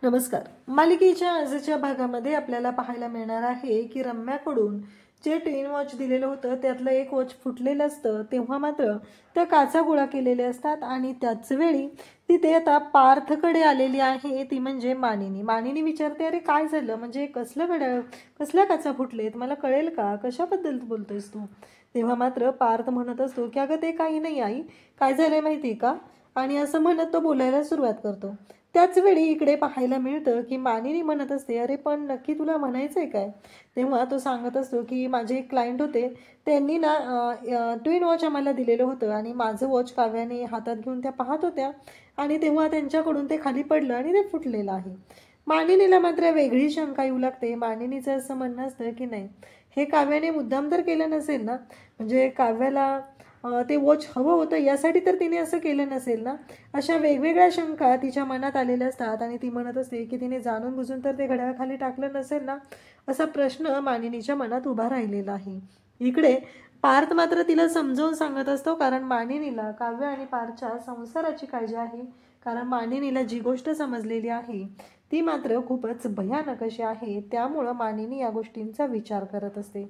नमस्कार. मालिकेच्या आजच्या भागामध्ये आपल्याला पाहायला मिळणार आहे की रम्याकडून जे टेन वॉच दिलेलं होतं त्यातलं एक वॉच फुटलेलं असतं. तेव्हा मात्र त्या काचा गोळा केलेले असतात आणि त्याच वेळी तिथे आता पार्थकडे आलेली आहे, ती म्हणजे मानिनी. मानिनी विचारते, अरे काय झालं, म्हणजे कसलं घड्याळ, कसल्या काचा फुटलेत, मला कळेल का, कशाबद्दल बोलतोयस तू. तेव्हा मात्र पार्थ म्हणत असतो की अगं ते काही नाही आई, काय झालंय माहिती का, आणि असं म्हणत तो बोलायला सुरुवात करतो. त्याच वेळी इकडे पाहायला मिळतं की मानिनी म्हणत असते, अरे पण नक्की तुला म्हणायचंय काय. तेव्हा तो सांगत असतो की माझे एक क्लायंट होते, त्यांनी ना ट्विन वॉच आम्हाला दिलेलं होतं आणि माझं वॉच काव्याने हातात घेऊन त्या पाहत होत्या आणि तेव्हा त्यांच्याकडून ते खाली पडलं आणि ते फुटलेलं आहे. मानिनीला मात्र वेगळी शंका येऊ लागते. मानिनीचं असं म्हणणं असतं की नाही, हे काव्याने मुद्दाम तर केलं नसेल ना, म्हणजे काव्याला ते वॉच हवं होतं यासाठी तर तिने असं केलं नसेल ना. अशा वेगवेगळ्या शंका तिच्या मनात आलेल्या असतात आणि ती म्हणत असते की तिने जाणून बुजून तर ते घड्याळ खाली टाकलं नसेल ना, असा प्रश्न मानिनीच्या मनात उभा राहिलेला आहे. इकडे पार्थ मात्र तिला समजावून सांगत असतो, कारण मानिनीला काव्य आणि पार्थच्या संसाराची काळजी आहे. कारण मानिनीला जी गोष्ट समजलेली आहे ती मात्र खूपच भयानक अशी आहे, त्यामुळं मानिनी या गोष्टींचा विचार करत असते.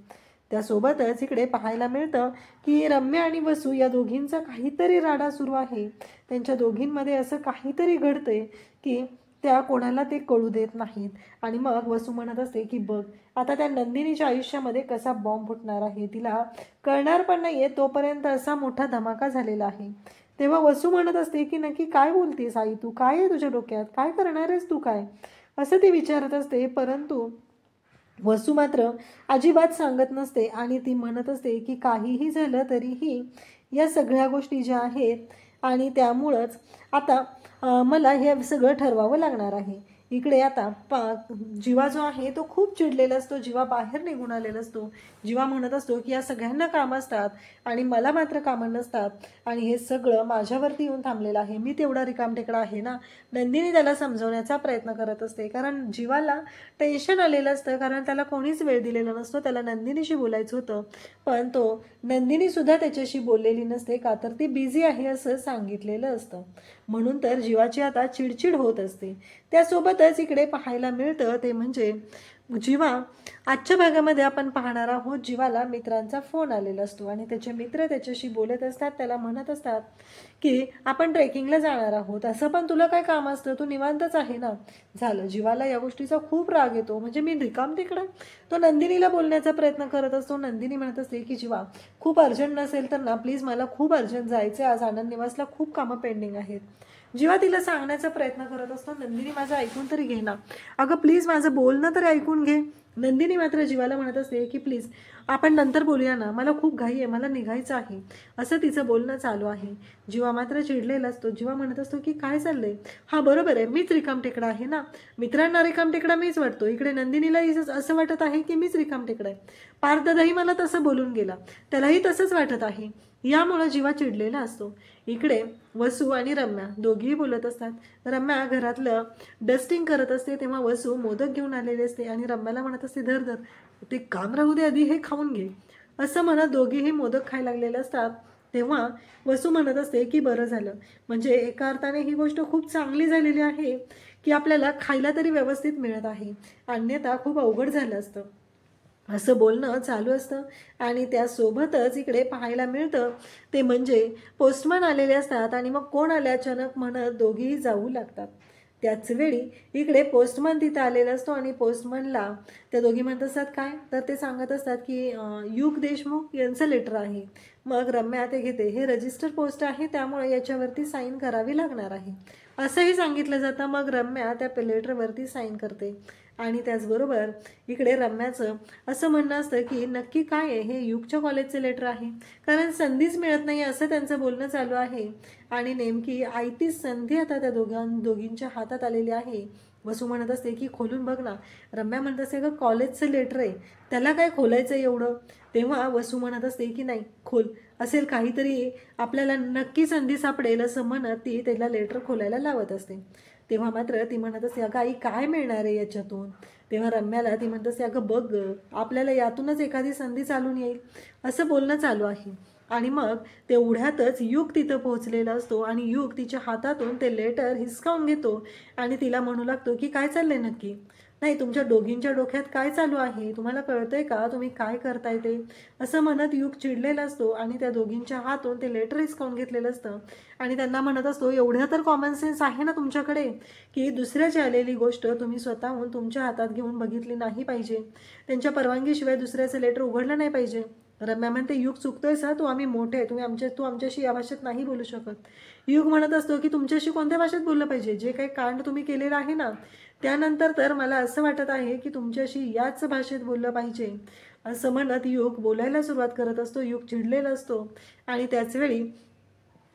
त्यासोबतच इकडे पाहायला मिळतं की रम्या आणि वसू या दोघींचा काहीतरी राडा सुरू आहे. त्यांच्या दोघींमध्ये असं काहीतरी घडतंय की त्या कोणाला ते कळू देत नाहीत. आणि मग वसू म्हणत असते की बघ, आता त्या नंदिनीच्या आयुष्यामध्ये कसा बॉम्ब फुटणार आहे, तिला कळणार पण नाहीये तोपर्यंत असा मोठा धमाका झालेला आहे. तेव्हा वसू म्हणत असते की नक्की काय बोलतेस आई तू, काय आहे तुझ्या डोक्यात, काय करणार आहेस तू, काय, असं ती विचारत असते. परंतु वसू मात्र अजिबात सांगत नसते आणि ती म्हणत असते की काहीही झालं तरीही या सगळ्या गोष्टी ज्या आहेत आणि त्यामुळंच आता मला हे सगळं ठरवावं लागणार आहे. इकडे आता जीवा जो आहे तो खूप चिडलेला असतो. जीवा बाहेर निघून आलेला असतो. जीवा म्हणत असतो की या सगळ्यांना कामं असतात आणि मला मात्र कामं नसतात आणि हे सगळं माझ्यावरती येऊन थांबलेलं आहे. मी तेवढा रिकामटेकडा आहे ना. नंदिनी त्याला समजवण्याचा प्रयत्न करत असते, कारण जीवाला टेन्शन आलेलं असतं, कारण त्याला कोणीच वेळ दिलेला नसतो. त्याला नंदिनीशी बोलायचं होतं, पण तो नंदिनी सुद्धा त्याच्याशी बोललेली नसते, का तर ती बिझी आहे असं सांगितलेलं असतं. म्हणून तर जीवाची आता चिडचिड होत असते. त्यासोबतच इकडे पाहायला मिळतं ते म्हणजे जीवा आजच्या भागामध्ये आपण पाहणार आहोत, जीवाला मित्रांचा फोन आलेला असतो आणि त्याचे मित्र त्याच्याशी बोलत असतात. त्याला म्हणत असतात की आपण ट्रेकिंगला जाणार आहोत, असं पण तुला काय काम असतं, तू निवांतच आहे ना. झालं, जीवाला या गोष्टीचा खूप राग येतो, म्हणजे मी रिकाम तिकडं. तो नंदिनीला बोलण्याचा प्रयत्न करत असतो. नंदिनी म्हणत असते की जीवा खूप अर्जंट नसेल तर ना प्लीज, मला खूप अर्जंट जायचं, आज आनंद निवासला खूप कामं पेंडिंग आहेत. जेव्हा तिला सांगण्याचा प्रयत्न करत असतो, नंदिनी माझं ऐकून तरी घे ना, अगं प्लीज माझं बोलणं तरी ऐकून घे. नंदिनी मात्र जीवाला म्हणत असते की प्लीज आपण नंतर बोलूया ना, मला खूप घाई आहे, मला निघायचं आहे, असं तिचं बोलणं चालू आहे. जीवा मात्र चिडलेला असतो. जीवा म्हणत असतो की काय चाललंय, हा बरोबर आहे, मीच रिकामटेकडा आहे ना, मित्रांना रिकामटेकडा मीच वाटतो, इकडे नंदिनीलाही असं वाटत आहे की मीच रिकामटेकडा आहे. पार्थदादाही मला तसं बोलून गेला, त्यालाही तसंच वाटत आहे. यामुळं जीवा चिडलेला असतो. इकडे वसू आणि रम्या दोघीही बोलत असतात. रम्या घरातलं डस्टिंग करत असते, तेव्हा वसू मोदक घेऊन आलेले असते आणि रम्याला म्हणत असते, धर धर, ते काम राहू दे, आधी हे खाऊन घे, असं म्हणत दोघीही मोदक खायला लागलेले असतात. तेव्हा वसू म्हणत असते की बरं झालं, म्हणजे एका अर्थाने ही गोष्ट खूप चांगली झालेली आहे की आपल्याला खायला तरी व्यवस्थित मिळत आहे, अन्यथा खूप अवघड झालं असतं, असं बोलणं चालू असतं. आणि त्यासोबतच इकडे पाहायला मिळतं ते म्हणजे पोस्टमन आलेले असतात आणि मग कोण आले अचानक म्हणत दोघीही जाऊ लागतात. त्याच वेळी इकडे पोस्टमन तिथं आलेला असतो आणि पोस्टमनला त्या दोघी म्हणत असतात काय, तर ते सांगत असतात की युग देशमुख यांचं लेटर आहे. मग रम्या ते घेते, हे रजिस्टर पोस्ट आहे त्यामुळे याच्यावरती साईन करावी लागणार आहे, असंही सांगितलं जातं. मग रम्या त्या लेटरवरती साईन करते आणि त्याचबरोबर इकडे रम्याचं असं म्हणणं असतं की नक्की काय आहे हे, युगच्या कॉलेजचे लेटर आहे, कारण संधीच मिळत नाही असं त्यांचं बोलणं चालू आहे. आणि नेमकी आयतीच संधी आता त्या दोघींच्या हातात आलेली आहे. वसू म्हणत असते की खोलून बघ ना. रम्या म्हणत असते का कॉलेजचं लेटर आहे, त्याला काय खोलायचं एवढं. तेव्हा वसू म्हणत असते की नाही, खोल, असेल काहीतरी, आपल्याला नक्की संधी सापडेल असं म्हणत ती त्याला लेटर खोलायला लावत असते. तेव्हा मात्र ती म्हणत असते अगं आई काय मिळणार आहे याच्यातून. तेव्हा रम्याला ती म्हणत असते अगं बघ, आपल्याला यातूनच एखादी संधी चालून येईल, असं बोलणं चालू आहे. आणि मग तेवढ्यातच युग तिथं पोहोचलेला असतो आणि युग तिच्या हातातून ते लेटर हिसकावून घेतो आणि तिला म्हणू लागतो की काय चाललंय नक्की. नाही, तुमच्या दोघींच्या डोक्यात काय चालू आहे, तुम्हाला कळतंय का तुम्ही काय करताय ते, असं म्हणत युग चिडलेला असतो आणि त्या दोघींच्या हातून ते लेटर हिसकावून घेतलेलं असतं आणि त्यांना म्हणत असतो एवढ्या तर कॉमन सेन्स आहे ना तुमच्याकडे की दुसऱ्याची आलेली गोष्ट तुम्ही स्वतःहून तुमच्या हातात घेऊन बघितली नाही पाहिजे, त्यांच्या परवानगीशिवाय दुसऱ्याचं लेटर उघडलं नाही पाहिजे. रम्या म्हणते युग चुकतोयस हा, तू आम्ही मोठे, तू आमच्याशी या भाषेत नाही बोलू शकत. युग म्हणत असतो की तुमच्याशी कोणत्या भाषेत बोललं पाहिजे, जे काही कांड तुम्ही केलेलं आहे ना त्यानंतर तर मला असं वाटत आहे की तुमच्याशी याच भाषेत बोललं पाहिजे, असं म्हणत युग बोलायला सुरुवात करत असतो. युग चिडलेला असतो आणि त्याचवेळी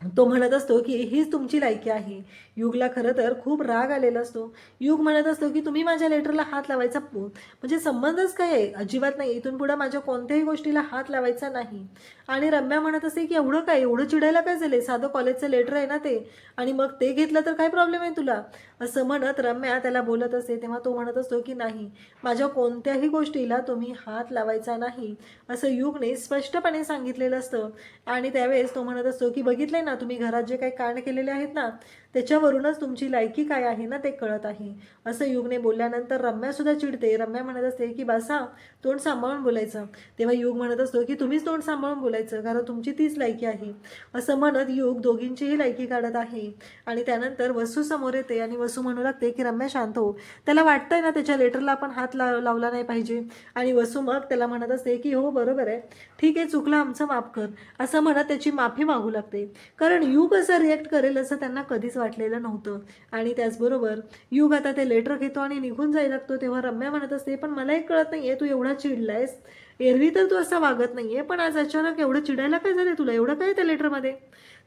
तो म्हणत असतो की हीच तुमची लायकी आहे. युगला खरं तर खूप राग आलेला असतो. युग म्हणत असतो की तुम्ही माझ्या लेटरला हात लावायचा म्हणजे संबंधच काय आहे, अजिबात नाही, इथून पुढे माझ्या कोणत्याही गोष्टीला हात लावायचा नाही. आणि रम्या म्हणत असते की एवढं काय, एवढं चिडायला काय झाले, साधं कॉलेजचं लेटर आहे ना ते, आणि मग ते घेतलं तर काय प्रॉब्लेम आहे तुला, असं म्हणत रम्या त्याला बोलत असते. तेव्हा तो म्हणत असतो की नाही, माझ्या कोणत्याही गोष्टीला तुम्ही हात लावायचा नाही, असं युगने स्पष्टपणे सांगितलेलं असतं. आणि त्यावेळेस तो म्हणत असतो की बघितलंय ना तुम्ही घरात जे काही कांड केलेले आहेत ना त्याच्यावरूनच तुमची लायकी काय आहे ना ते कळत आहे, असं युगने बोलल्यानंतर रम्या सुद्धा चिडते. रम्या म्हणत असते की बसा, तोंड सांभाळून बोलायचं. तेव्हा युग म्हणत असतो की तुम्हीच तोंड सांभाळून बोलायचं, कारण तुमची तीच लायकी आहे, असं म्हणत युग दोघींचीही लायकी काढत आहे. आणि त्यानंतर वसू समोर येते आणि वसू म्हणू लागते की रम्या शांत हो, त्याला वाटतंय ना त्याच्या लेटरला आपण हात लावला नाही पाहिजे. आणि वसू मग त्याला म्हणत असते की हो बरोबर आहे, ठीक आहे, चुकलं आमचं, माफ कर, असं म्हणत त्याची माफी मागू लागते. कारण युग असं रिॲक्ट करेल असं त्यांना कधीच वाटलेलं नव्हतं. आणि त्याचबरोबर युग आता ते लेटर घेतो आणि निघून जायला लागतो. तेव्हा रम्या म्हणत असते पण मला एक कळत नाहीये, तू एवढा चिडलायस, एरवी तर तू असा वागत नाहीये, पण आज अचानक एवढं चिडायला काय झालंय तुला, एवढं काय त्या लेटरमध्ये.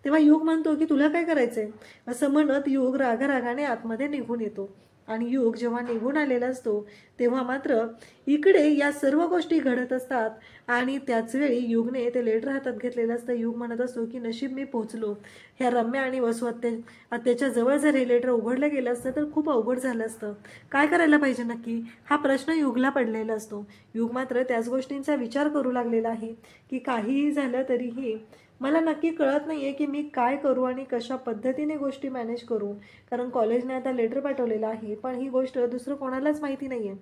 तेव्हा युग म्हणतो की तुला काय करायचंय, असं म्हणत युग रागाने आतमध्ये निघून येतो. आणि युग जेव्हा निघून आलेला असतो तेव्हा मात्र इकडे या सर्व गोष्टी घडत असतात आणि त्याच वेळी युगने ते लेटर हातात घेतलेलं असतं. युग म्हणत असतो की नशीब मी पोहोचलो, ह्या रम्या आणि वसू आत्याच्या जवळ जर हे लेटर उघडलं गेलं असतं तर खूप अवघड झालं असतं, काय करायला पाहिजे नक्की, हा प्रश्न युगला पडलेला असतो. युग मात्र त्याच गोष्टींचा विचार करू लागलेला आहे की काहीही झालं तरीही मला नक्की कळत नाहीये की मी काय करू आणि कशा पद्धतीने गोष्टी मॅनेज करू, कारण कॉलेजने आता लेटर पाठवलेलं आहे पण ही गोष्ट दुसरं कोणालाच माहिती नाहीये.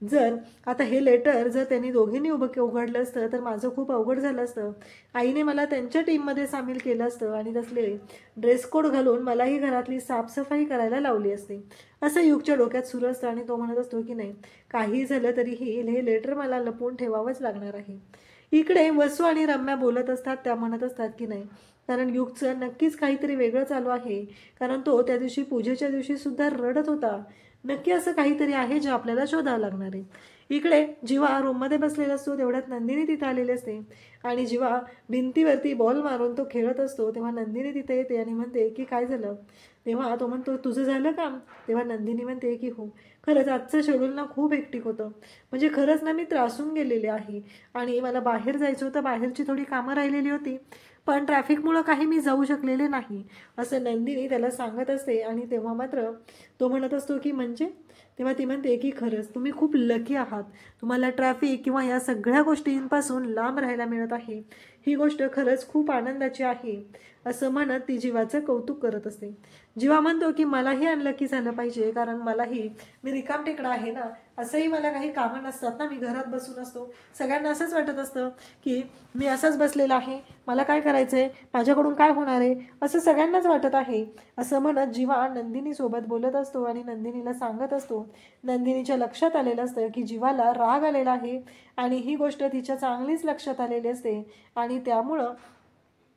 जर आता हे लेटर जर त्यांनी दोघींनी उघडलं असतं तर माझं खूप अवघड झालं असतं. आईने मला त्यांच्या टीममध्ये सामील केलं असतं आणि तसले ड्रेस कोड घालून मलाही घरातली साफसफाई करायला लावली असते, असं युगच्या डोक्यात सुरू असतं. आणि तो म्हणत असतो की नाही, काही झालं तरीही हे लेटर मला लपवून ठेवावंच लागणार आहे. इकडे वसू आणि रम्या बोलत असतात. त्या म्हणत असतात की नाही, कारण युगचं नक्कीच काहीतरी वेगळं चालू आहे, कारण तो त्या दिवशी पूजेच्या दिवशी सुद्धा रडत होता. नक्की असं काहीतरी आहे जे आपल्याला शोधावं लागणार आहे. इकडे जेव्हा रूममध्ये बसलेला असतो तेवढ्यात नंदिनी तिथे आलेली असते आणि जेव्हा भिंतीवरती बॉल मारून तो खेळत असतो तेव्हा नंदिनी तिथे येते आणि म्हणते की काय झालं. तेव्हा तो म्हणतो तुझं झालं काम. तेव्हा नंदिनी म्हणते की हो, खरंच आजचं शेड्यूल ना खूप हेक्टिक होतं, म्हणजे खरंच ना मी त्रासून गेलेले आहे आणि मला बाहेर जायचं होतं, बाहेरची थोडी कामं राहिलेली होती, पण ट्रॅफिकमुळं काही मी जाऊ शकलेले नाही, असं नंदिनी त्याला सांगत असते. आणि तेव्हा मात्र तो म्हणत असतो की म्हणजे, तेव्हा ती म्हणते की खरंच तुम्ही खूप लकी आहात, तुम्हाला ट्रॅफिक किंवा या सगळ्या गोष्टींपासून लांब राहायला मिळत आहे, ही गोष्ट खरंच खूप आनंदाची आहे, असं म्हणत ती जीवाचं कौतुक करत असते. जीवा म्हणतो की मलाही अनलकी झालं पाहिजे, कारण मलाही, मी रिकामटेकडा आहे ना, असंही मला काही कामं नसतात ना, मी घरात बसून असतो, सगळ्यांना असंच वाटत असतं की मी असंच बसलेला आहे, मला काय करायचं आहे, माझ्याकडून काय होणार आहे, असं सगळ्यांनाच वाटत आहे, असं म्हणत जीवा नंदिनीसोबत बोलत असतो आणि नंदिनीला सांगत असतो. नंदिनीच्या लक्षात आलेलं असतं की जीवाला राग आलेला आहे आणि ही गोष्ट तिच्या चांगलीच लक्षात आलेली असते आणि त्यामुळं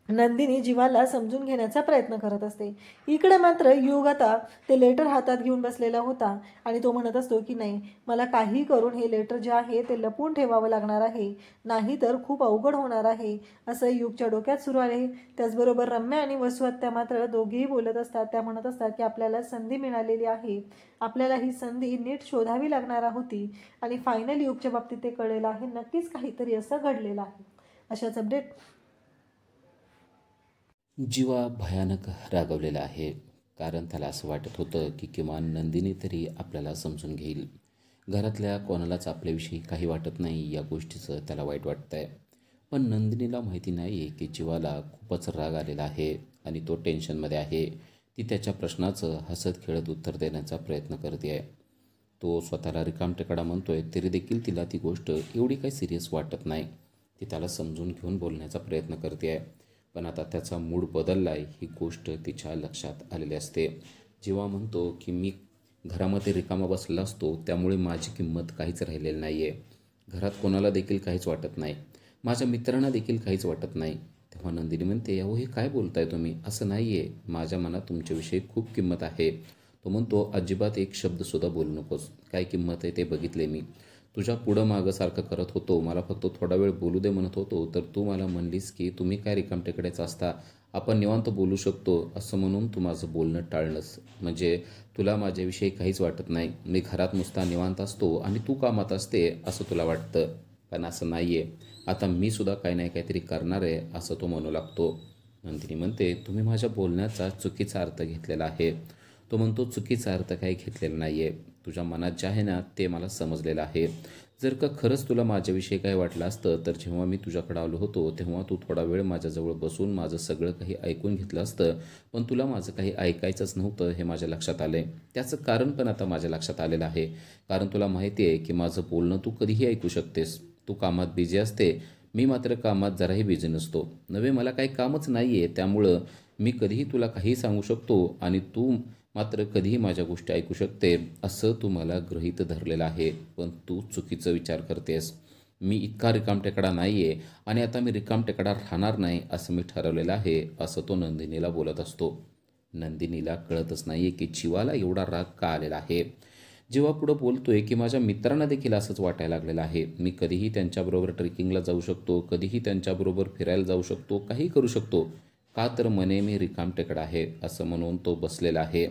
नंदिनी जीवाला समजून घेण्याचा प्रयत्न करत असते. इकडे मात्र युग आता ते लेटर हातात घेऊन बसलेला होता आणि तो म्हणत असतो की नाही, मला काही करून हे लेटर जे आहे ते लपवून ठेवावं लागणार आहे, नाही तर खूप अवघड होणार आहे, असं युगच्या डोक्यात सुरू आहे. त्याचबरोबर रम्या आणि वसू आत्या मात्र दोघेही बोलत असतात. त्या म्हणत असतात की आपल्याला संधी मिळालेली आहे, आपल्याला ही संधी नीट शोधावी लागणार होती आणि फायनल युगच्या बाबतीत ते कळलेलं आहे, नक्कीच काहीतरी असं घडलेलं आहे. अशाच अपडेट. जीवा भयानक रागवलेला आहे, कारण त्याला असं वाटत होतं की किमान नंदिनी तरी आपल्याला समजून घेईल. घरातल्या कोणालाच आपल्याविषयी काही वाटत नाही, या गोष्टीचं त्याला वाईट वाटतं आहे. पण नंदिनीला माहिती नाही आहे की जीवाला खूपच राग आलेला आहे आणि तो टेन्शनमध्ये आहे. ती त्याच्या प्रश्नाचं हसत खेळत उत्तर देण्याचा प्रयत्न करते आहे. तो स्वतःला रिकामटेकडा म्हणतोय तरी देखील तिला ती गोष्ट एवढी काही सिरियस वाटत नाही. ती त्याला समजून घेऊन बोलण्याचा प्रयत्न करते आहे. पण आता त्याचा मूड बदलला आहे ही गोष्ट तिच्या लक्षात आलेली असते. जेव्हा म्हणतो की मी घरामध्ये रिकामा बसलेला असतो त्यामुळे माझी किंमत काहीच राहिलेली नाही आहे. घरात कोणाला देखील काहीच वाटत नाही, माझ्या मित्रांना देखील काहीच वाटत नाही. तेव्हा नंदिनी म्हणते, अहो हे काय बोलताय तुम्ही, असं नाही आहे, माझ्या मनात तुमच्याविषयी खूप किंमत आहे. तो म्हणतो, अजिबात एक शब्दसुद्धा बोलू नकोस, काय किंमत आहे ते बघितले मी. तुझ्या पुढं मागं सारखं करत होतो, मला फक्त थोडा वेळ बोलू दे म्हणत होतो, तर तू मला म्हणलीस की तुम्ही काय रिकामटेकडेच असता, आपण निवांत बोलू शकतो, असं म्हणून तू माझं बोलणं टाळलंस. म्हणजे तुला माझ्याविषयी काहीच वाटत नाही, मी घरात नुसता निवांत असतो आणि तू कामात असते असं तुला वाटतं. पण असं नाही आहे, आता मी सुद्धा काही नाही काहीतरी करणार आहे असं तो म्हणू लागतो. नंदिनी म्हणते, तुम्ही माझ्या बोलण्याचा चुकीचा अर्थ घेतलेला आहे. तो म्हणतो, चुकीचा अर्थ काही घेतलेला नाही आहे, तुझ्या मनात जे आहे ना ते मला समजलेलं आहे. जर का खरंच तुला माझ्याविषयी काय वाटलं असतं तर जेव्हा मी तुझ्याकडे आलो होतो तेव्हा तू थोडा वेळ माझ्याजवळ बसून माझं सगळं काही ऐकून घेतलं असतं. पण तुला माझं काही ऐकायचंच नव्हतं हे माझ्या लक्षात आलं आहे. त्याचं कारण पण आता माझ्या लक्षात आलेलं आहे. कारण तुला माहिती आहे की माझं बोलणं तू कधीही ऐकू शकतेस. तू कामात बिझी असते, मी मात्र कामात जराही बिझी नसतो. नव्हे, मला काही कामच नाही आहे, त्यामुळं मी कधीही तुला काही सांगू शकतो आणि तू मात्र कधीही माझ्या गोष्टी ऐकू शकते असं तू मला गृहीत धरलेलं आहे. पण तू चुकीचा विचार करतेस. मी इतका रिकामटेकडा नाही आहे आणि आता मी रिकामटेकडा राहणार नाही असं मी ठरवलेलं आहे, असं तो नंदिनीला बोलत असतो. नंदिनीला कळतच नाही आहे की जीवाला एवढा राग का आलेला आहे. जेव्हा पुढं बोलतोय की माझ्या मित्रांना देखील असंच वाटायला लागलेलं आहे, मी कधीही त्यांच्याबरोबर ट्रेकिंगला जाऊ शकतो, कधीही त्यांच्याबरोबर फिरायला जाऊ शकतो, काही करू शकतो, का तर मने मी रिकामटेकडा आहे असं म्हणून तो बसलेला आहे.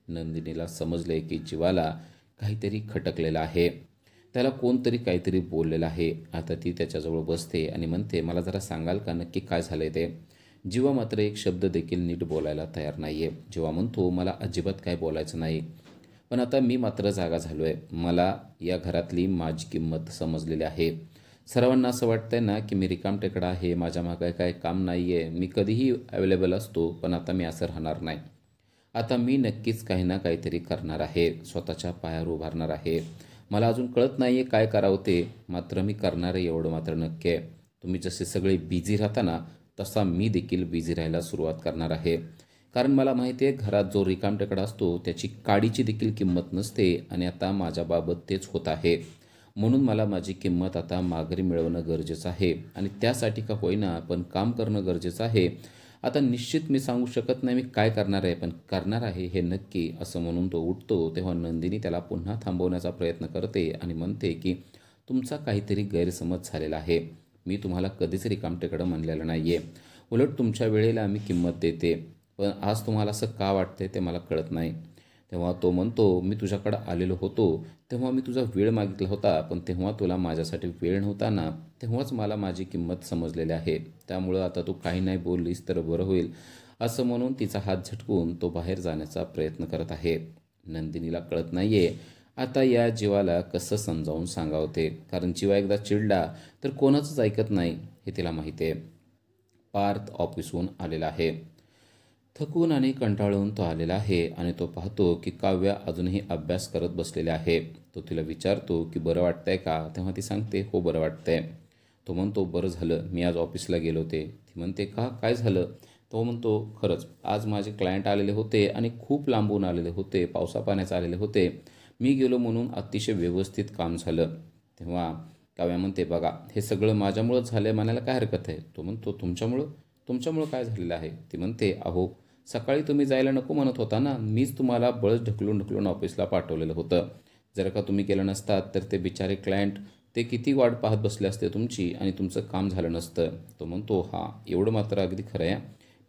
नंदिनीला समजले की जीवाला काहीतरी खटकलेलं आहे, त्याला कोणतरी काहीतरी बोललेलं आहे. आता ती त्याच्याजवळ बसते आणि म्हणते, मला जरा सांगाल का नक्की काय झालंय ते. जीवा मात्र एक शब्द देखील नीट बोलायला तयार नाही आहे. जीवा म्हणतो, मला अजिबात काय बोलायचं नाही, पण आता मी मात्र जागा झालो आहे. मला या घरातली माझी किंमत समजलेली आहे. सर्वांना असं वाटतंय ना की मी रिकामटेकडा आहे, माझ्या मागे काय काम नाही आहे, मी कधीही अवेलेबल असतो, पण आता मी असं राहणार नाही. आता मी नक्कीच काही ना काहीतरी करणार आहे, स्वतःच्या पायावर उभारणार आहे. मला अजून कळत नाही आहे काय करावं ते, मात्र मी करणार आहे एवढं मात्र नक्की आहे. तुम्ही जसे सगळे बिझी राहता ना तसा मी देखील बिझी राहायला सुरुवात करणार आहे. कारण मला माहिती आहे घरात जो रिकामटेकडा असतो त्याची काडीची देखील किंमत नसते आणि आता माझ्याबाबत तेच होत आहे. म्हणून मला माझी किंमत आता माघारी मिळवणं गरजेचं आहे आणि त्यासाठी का होईना पण काम करणं गरजेचं आहे. आता निश्चित मी सांगू शकत नाही मी काय करणार आहे, पण करणार आहे हे नक्की, असं म्हणून तो उठतो. तेव्हा नंदिनी त्याला पुन्हा थांबवण्याचा प्रयत्न करते आणि म्हणते की तुमचा काहीतरी गैरसमज झालेला आहे. मी तुम्हाला कधीच रिकामटेकडं म्हणलेलं नाही आहे, उलट तुमच्या वेळेला मी किंमत देते, पण आज तुम्हाला असं का वाटतंय ते मला कळत नाही. तेव्हा तो म्हणतो, मी तुझ्याकडं आलेलो होतो तेव्हा मी तुझा वेळ मागितला होता, पण तेव्हा तुला माझ्यासाठी वेळ नव्हता ना, तेव्हाच मला माझी किंमत समजलेली आहे. त्यामुळं आता तू काही नाही बोललीस तर बरं होईल, असं म्हणून तिचा हात झटकून तो बाहेर जाण्याचा प्रयत्न करत आहे. नंदिनीला कळत नाहीये आता या जीवाला कसं समजावून सांगावं ते, कारण जीवा एकदा चिडला तर कोणाचंच ऐकत नाही हे तिला माहिती आहे. पार्थ ऑफिसहून आलेला आहे. थकून आणि कंटाळून तो आलेला आहे आणि तो पाहतो की काव्या अजूनही अभ्यास करत बसलेले आहे. तो तिला विचारतो की बरं वाटतंय का, तेव्हा ती सांगते हो बरं वाटतंय. तो म्हणतो, बरं झालं मी आज ऑफिसला गेलो होते. ती म्हणते, का, काय झालं. तो म्हणतो, खरंच आज माझे क्लायंट आलेले होते आणि खूप लांबून आलेले होते, पावसापाण्याचे आलेले होते, मी गेलो म्हणून अतिशय व्यवस्थित काम झालं. तेव्हा काव्या म्हणते, बघा हे सगळं माझ्यामुळंच झालं आहे म्हणायला काय हरकत आहे. तो म्हणतो, तुमच्यामुळं काय झालेलं आहे. ती म्हणते, अहो सकाळी तुम्ही जायला नको म्हणत होता ना, मीच तुम्हाला बळच ढकलून ऑफिसला पाठवलेलं होतं. जर का तुम्ही केलं नसतात तर ते बिचारे क्लायंट ते किती वाट पाहत बसले असते तुमची आणि तुमचं काम झालं नसतं. तो म्हणतो, हां एवढं मात्र अगदी खरं आहे,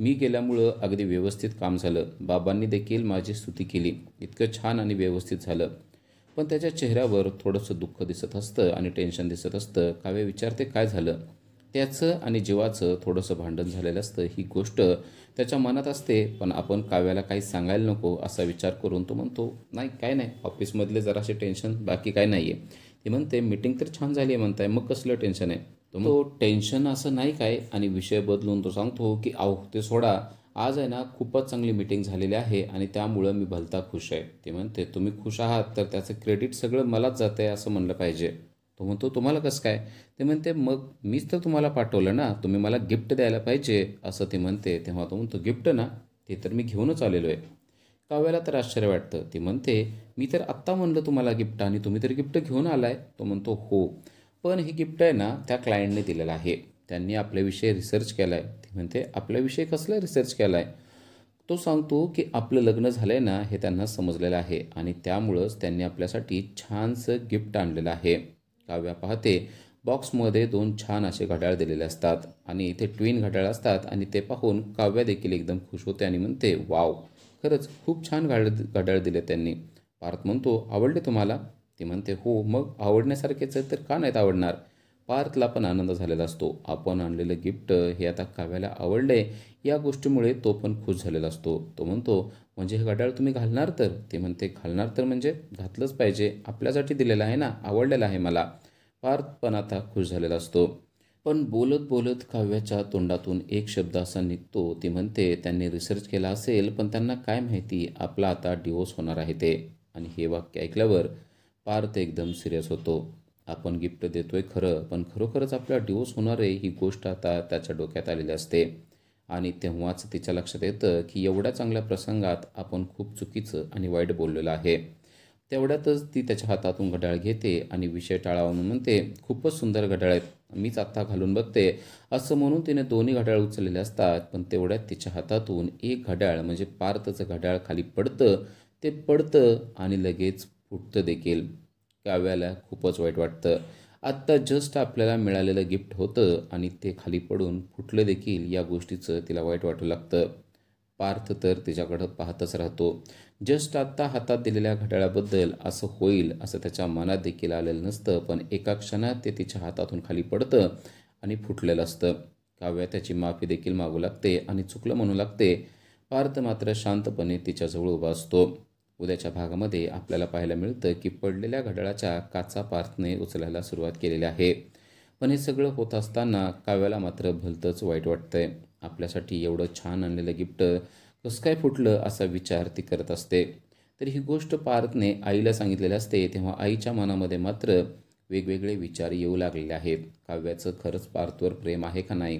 मी केल्यामुळं अगदी व्यवस्थित काम झालं, बाबांनी देखील माझी स्तुती केली, इतकं छान आणि व्यवस्थित झालं. पण त्याच्या चेहऱ्यावर थोडंसं दुःख दिसत असतं आणि टेन्शन दिसत असतं. काव्य विचारते, काय झालं. त्याचं आणि जीवाचं थोडंसं भांडण झालेलं असतं, ही गोष्ट त्याच्या मनात असते, पण आपण काव्याला काही सांगायला नको असा विचार करून तो म्हणतो, नाही काय नाही, ऑफिसमधले जरासे टेन्शन, बाकी काय नाही आहे. ती म्हणते, मीटिंग तर छान झाली आहे म्हणताय, मग कसलं टेन्शन आहे. तो टेन्शन असं नाही काय आणि विषय बदलून तो सांगतो की अहो ते सोडा, आज आहे ना खूपच चांगली मीटिंग झालेली आहे आणि त्यामुळं मी भलता खुश आहे. ती म्हणते तुम्ही खुश आहात तर त्याचं क्रेडिट सगळं मलाच जातं आहे असं म्हणलं पाहिजे. तो म्हणतो तुम्हाला कसं काय? ते म्हणते मग मीच तर तुम्हाला पाठवलं ना, तुम्ही मला गिफ्ट द्यायला पाहिजे असं ती म्हणते. तेव्हा तो म्हणतो गिफ्ट ना, ते तर मी घेऊनच आलेलो आहे. काव्याला तर आश्चर्य वाटतं. ती म्हणते मी तर आत्ता म्हणलं तुम्हाला गिफ्ट आणि तुम्ही तर गिफ्ट घेऊन आलाय. तो म्हणतो हो, पण हे गिफ्ट आहे ना त्या क्लायंटने दिलेलं आहे. त्यांनी आपल्याविषयी रिसर्च केला आहे. ती म्हणते आपल्याविषयी कसला रिसर्च केला आहे? तो सांगतो की आपलं लग्न झालं आहे ना हे त्यांना समजलेलं आहे आणि त्यामुळंच त्यांनी आपल्यासाठी छानसं गिफ्ट आणलेलं आहे. काव्या पाहते बॉक्समध्ये 2 छान असे घड्याळ दिलेले असतात आणि ते ट्विन घड्याळ असतात आणि ते पाहून काव्या देखील एकदम खुश होते आणि म्हणते वाव, खरंच खूप छान घड्याळ दिले त्यांनी. पार्थ म्हणतो आवडले तुम्हाला? ती म्हणते हो, मग आवडण्यासारखेच आहे तर का नाहीत आवडणार? पार्थला पण आनंद झालेला असतो. आपण आणलेलं गिफ्ट हे आता काव्याला आवडले या गोष्टीमुळे तो पण खुश झालेला असतो. तो म्हणतो म्हणजे हे घड्याळ तुम्ही घालणार तर? ती म्हणते घालणार तर म्हणजे घातलंच पाहिजे, आपल्यासाठी दिलेलं आहे ना, आवडलेलं आहे मला. पार्थ पण आता खुश झालेला असतो. पण बोलत बोलत काव्याच्या तोंडातून एक शब्द असा निघतो. ती म्हणते त्यांनी रिसर्च केला असेल पण त्यांना काय माहिती आपला आता डिवोर्स होणार आहे ते. आणि हे वाक्य ऐकल्यावर पार्थ एकदम सिरियस होतो. आपण गिफ्ट देतोय खरं, पण खरोखरच आपला डिवोर्स होणार आहे ही गोष्ट आता त्याच्या डोक्यात आलेली असते. आणि तेव्हाच तिच्या लक्षात येतं की एवढ्या चांगल्या प्रसंगात आपण खूप चुकीचं आणि वाईट बोललेलं आहे. तेवढ्यातच ती त्याच्या हातातून घड्याळ घेते आणि विषय टाळावा म्हणून म्हणते खूपच सुंदर घड्याळ आहेत, मीच आत्ता घालून बघते. असं म्हणून तिने दोन्ही घड्याळ उचललेले असतात. पण तेवढ्यात तिच्या हातातून एक घड्याळ म्हणजे पार्थचं घड्याळ खाली पडतं. ते पडतं आणि लगेच फुटतं देखील. काव्याला खूपच वाईट वाटतं. आत्ता जस्ट आपल्याला मिळालेलं गिफ्ट होतं आणि ते खाली पडून फुटलं देखील या गोष्टीचं तिला वाईट वाटू लागतं. पार्थ तर तिच्याकडं पाहतच राहतो. जस्ट आत्ता हातात दिलेल्या घड्याळाबद्दल असं होईल असं त्याच्या मनात देखील आलेलं नसतं. पण एका क्षणात ते तिच्या हातातून खाली पडतं आणि फुटलेलं असतं. काव्या त्याची माफी देखील मागू लागते आणि चुकलं म्हणू लागते. पार्थ मात्र शांतपणे तिच्याजवळ उभा असतो. उद्याच्या भागामध्ये आपल्याला पाहायला मिळतं की पडलेल्या घड्याळाच्या काचा पार्थने उचलायला सुरुवात केलेली आहे. पण हे सगळं होत असताना काव्याला मात्र भलतंच वाईट वाटतंय. आपल्यासाठी एवढं छान आणलेलं गिफ्ट कसं काय फुटलं असा विचार ती करत असते. तर ही गोष्ट पार्थने आईला सांगितलेली असते. तेव्हा आईच्या मनामध्ये मात्र वेगवेगळे विचार येऊ लागलेले आहेत. काव्याचं खरंच पार्थवर प्रेम आहे का नाही?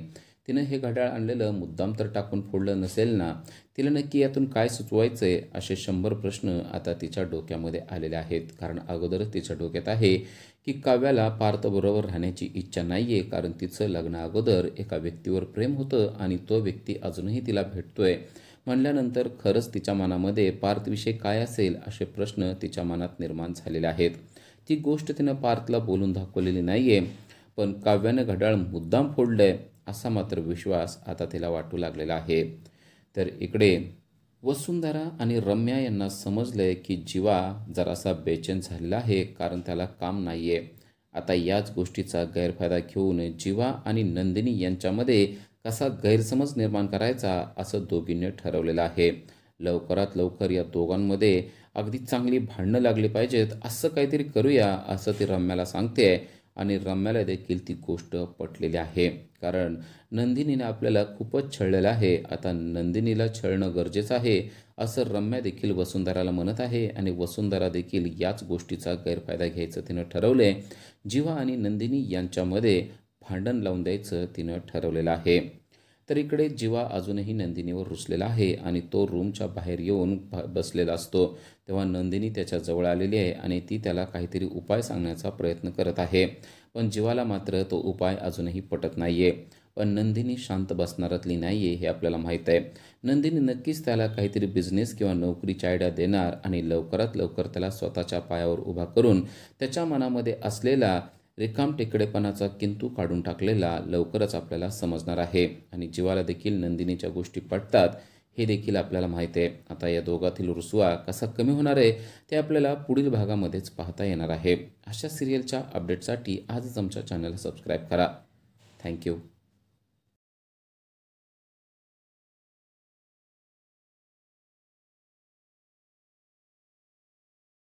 तिनं हे घड्याळ आणलेलं मुद्दाम तर टाकून फोडलं नसेल ना? तिला नक्की यातून काय सुचवायचं आहे असे 100 प्रश्न आता तिच्या डोक्यामध्ये आलेले आहेत. कारण अगोदरच तिच्या डोक्यात आहे की काव्याला पार्थबरोबर राहण्याची इच्छा नाही आहे. कारण तिचं लग्ना अगोदर एका व्यक्तीवर प्रेम होतं आणि तो व्यक्ती अजूनही तिला भेटतोय म्हणल्यानंतर खरंच तिच्या मनामध्ये पार्थविषयी काय असेल असे प्रश्न तिच्या मनात निर्माण झालेले आहेत. ती गोष्ट तिनं पार्थला बोलून दाखवलेली नाही आहे. पण काव्यानं घड्याळ मुद्दाम फोडलंय असा मात्र विश्वास आता तिला वाटू लागलेला आहे. तर इकडे वसुंधरा आणि रम्या यांना समजलंय की जीवा जरासा बेचैन झालेला आहे कारण त्याला काम नाही आहे. आता याच गोष्टीचा गैरफायदा घेऊन जीवा आणि नंदिनी यांच्यामध्ये कसा गैरसमज निर्माण करायचा असं दोघींनी ठरवलेलं आहे. लवकरात लवकर या दोघांमध्ये अगदी चांगली भांडणं लागली पाहिजेत असं काहीतरी करूया असं ती रम्याला सांगते. आणि रम्याला देखील ती गोष्ट पटलेली आहे. कारण नंदिनीने आपल्याला खूपच छळलेलं आहे. आता नंदिनीला छळणं गरजेचं आहे असं रम्या देखील वसुंधराला म्हणत आहे. आणि वसुंधरा देखील याच गोष्टीचा गैरफायदा घ्यायचं तिनं ठरवलं आहे. जीवा आणि नंदिनी यांच्यामध्ये भांडण लावून द्यायचं तिनं ठरवलेलं आहे. तर इकडे जीवा अजूनही नंदिनीवर रुसलेला आहे आणि तो रूमच्या बाहेर येऊन बसलेला असतो. तेव्हा नंदिनी त्याच्या जवळ आलेली आहे आणि ती त्याला काहीतरी उपाय सांगण्याचा प्रयत्न करत आहे. पण जीवाला मात्र तो उपाय अजूनही पटत नाही आहे. पण नंदिनी शांत बसणारातली नाही आहे हे आपल्याला माहीत आहे. नंदिनी नक्कीच त्याला काहीतरी बिझनेस किंवा नोकरीची आयडिया देणार आणि लवकरात लवकर त्याला स्वतःच्या पायावर उभा करून त्याच्या मनामध्ये असलेला रिकामटेकडेपणाचा किंतू काढून टाकलेला लवकरच आपल्याला समजणार आहे. आणि जीवाला देखील नंदिनीच्या गोष्टी पटतात हे देखील आपल्याला माहीत आहे. आता या दोघातील रुसवा कसा कमी होणार आहे ते आपल्याला पुढील भागामध्येच पाहता येणार आहे. अशा सिरियलच्या अपडेटसाठी आजच आमच्या चॅनलला सबस्क्राईब करा. थँक्यू.